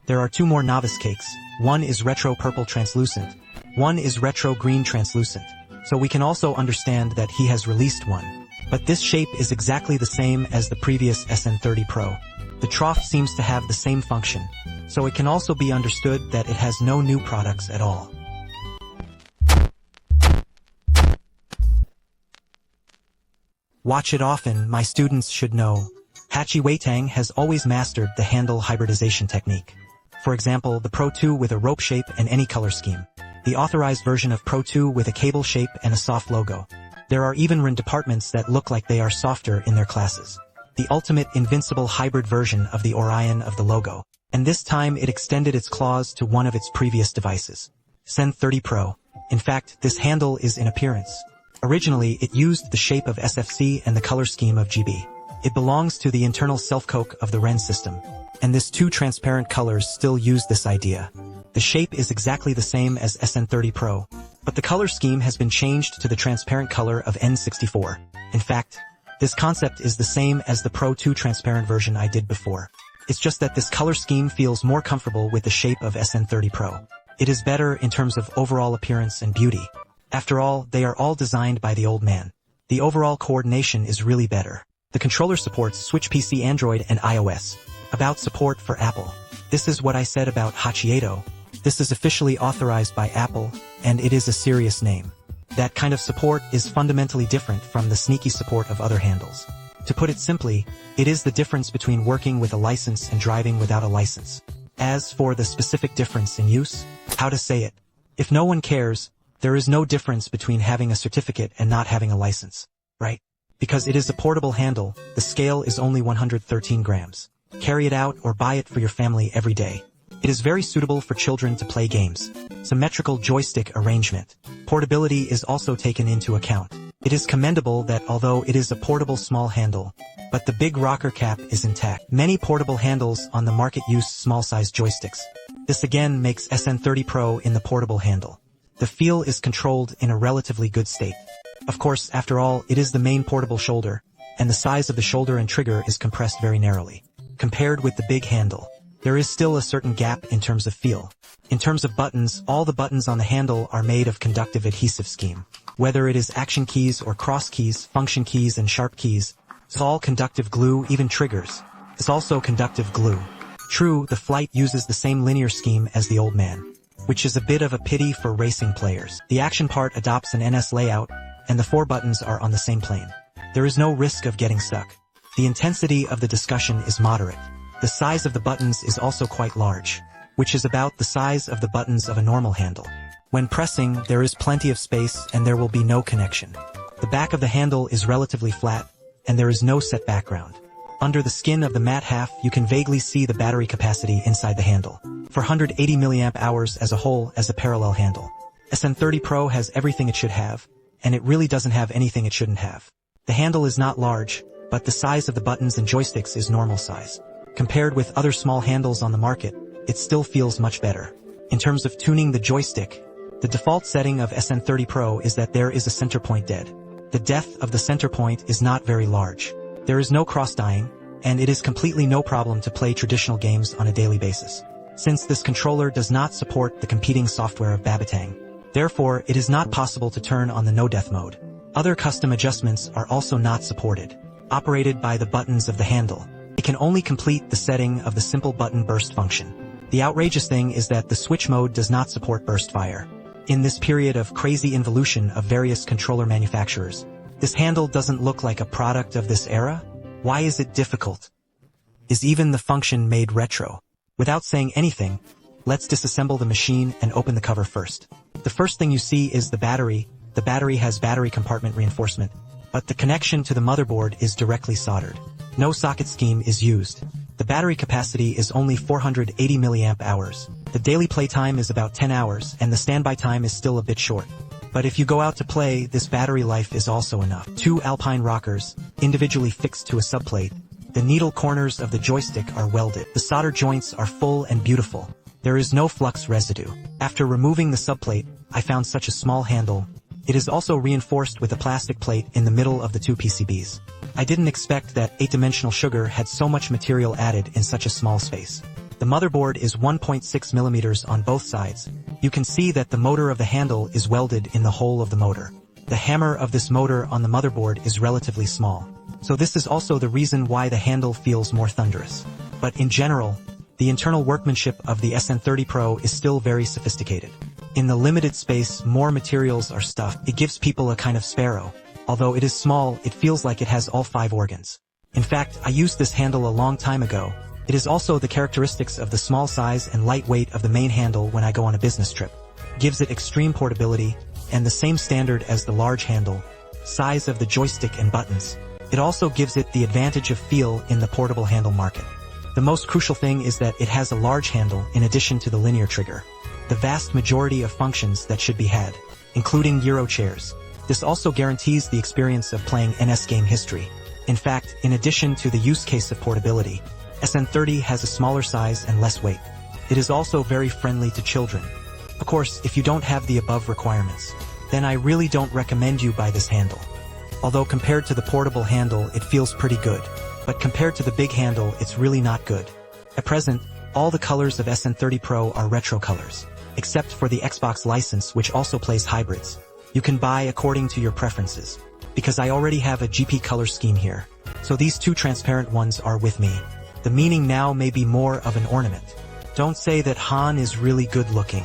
There are two more novice cakes. One is retro purple translucent. One is retro green translucent. So we can also understand that he has released one. But this shape is exactly the same as the previous SN30 Pro. The trough seems to have the same function. So it can also be understood that it has no new products at all. Watch it often, my students should know. Hachi Weitang has always mastered the handle hybridization technique. For example, the Pro 2 with a rope shape and any color scheme. The authorized version of Pro 2 with a cable shape and a soft logo. There are even RN departments that look like they are softer in their classes. The ultimate invincible hybrid version of the Orion of the logo. And this time it extended its claws to one of its previous devices. SN30 Pro. In fact, this handle is in appearance. Originally, it used the shape of SFC and the color scheme of GB. It belongs to the internal self-coke of the REN system. And this two transparent colors still use this idea. The shape is exactly the same as SN30 Pro, but the color scheme has been changed to the transparent color of N64. In fact, this concept is the same as the Pro 2 transparent version I did before. It's just that this color scheme feels more comfortable with the shape of SN30 Pro. It is better in terms of overall appearance and beauty. After all, they are all designed by the old man. The overall coordination is really better. The controller supports Switch PC, Android, and iOS. About support for Apple. This is what I said about Hachieto. This is officially authorized by Apple, and it is a serious name. That kind of support is fundamentally different from the sneaky support of other handles. To put it simply, it is the difference between working with a license and driving without a license. As for the specific difference in use, how to say it? If no one cares, there is no difference between having a certificate and not having a license, right? Because it is a portable handle, the scale is only 113 grams. Carry it out or buy it for your family every day. It is very suitable for children to play games. Symmetrical joystick arrangement. Portability is also taken into account. It is commendable that although it is a portable small handle, but the big rocker cap is intact. Many portable handles on the market use small-sized joysticks. This again makes SN30 Pro in the portable handle. The feel is controlled in a relatively good state. Of course, after all, it is the main portable shoulder, and the size of the shoulder and trigger is compressed very narrowly. Compared with the big handle, there is still a certain gap in terms of feel. In terms of buttons, all the buttons on the handle are made of conductive adhesive scheme. Whether it is action keys or cross keys, function keys and sharp keys, it's all conductive glue, even triggers. It's also conductive glue. True, the Flight uses the same linear scheme as the old man, which is a bit of a pity for racing players. The action part adopts an NS layout, and the four buttons are on the same plane. There is no risk of getting stuck. The intensity of the discussion is moderate. The size of the buttons is also quite large, which is about the size of the buttons of a normal handle. When pressing, there is plenty of space and there will be no connection. The back of the handle is relatively flat, and there is no set background. Under the skin of the matte half, you can vaguely see the battery capacity inside the handle. 480 mAh as a whole as a parallel handle. SN30 Pro has everything it should have, and it really doesn't have anything it shouldn't have. The handle is not large, but the size of the buttons and joysticks is normal size. Compared with other small handles on the market, it still feels much better. In terms of tuning the joystick, the default setting of SN30 Pro is that there is a center point dead. The depth of the center point is not very large. There is no cross-dying, and it is completely no problem to play traditional games on a daily basis. Since this controller does not support the competing software of Babatang, therefore it is not possible to turn on the no-death mode. Other custom adjustments are also not supported. Operated by the buttons of the handle, it can only complete the setting of the simple button burst function. The outrageous thing is that the switch mode does not support burst fire. In this period of crazy involution of various controller manufacturers, this handle doesn't look like a product of this era? Why is it difficult? Is even the function made retro? Without saying anything, let's disassemble the machine and open the cover first. The first thing you see is the battery. The battery has battery compartment reinforcement, but the connection to the motherboard is directly soldered. No socket scheme is used. The battery capacity is only 480 mAh. The daily playtime is about 10 hours, and the standby time is still a bit short. But if you go out to play, this battery life is also enough. 2 Alpine rockers, individually fixed to a subplate. The needle corners of the joystick are welded. The solder joints are full and beautiful. There is no flux residue. After removing the subplate, I found such a small handle. It is also reinforced with a plastic plate in the middle of the two PCBs. I didn't expect that 8-dimensional sugar had so much material added in such a small space. The motherboard is 1.6 millimeters on both sides. You can see that the motor of the handle is welded in the hole of the motor. The hammer of this motor on the motherboard is relatively small. So this is also the reason why the handle feels more thunderous. But in general, the internal workmanship of the SN30 Pro is still very sophisticated. In the limited space more materials are stuffed. It gives people a kind of Sparrow. Although it is small, it feels like it has all 5 organs. In fact, I used this handle a long time ago. It is also the characteristics of the small size and light weight of the main handle when I go on a business trip. Gives it extreme portability, and the same standard as the large handle, size of the joystick and buttons. It also gives it the advantage of feel in the portable handle market. The most crucial thing is that it has a large handle in addition to the linear trigger. The vast majority of functions that should be had, including Euro chairs. This also guarantees the experience of playing NS game history. In fact, in addition to the use case of portability, SN30 has a smaller size and less weight. It is also very friendly to children. Of course, if you don't have the above requirements, then I really don't recommend you buy this handle. Although compared to the portable handle, it feels pretty good. But compared to the big handle, it's really not good. At present, all the colors of SN30 Pro are retro colors, except for the Xbox license which also plays hybrids. You can buy according to your preferences, because I already have a GP color scheme here. So these 2 transparent ones are with me. The meaning now may be more of an ornament. Don't say that Han is really good looking.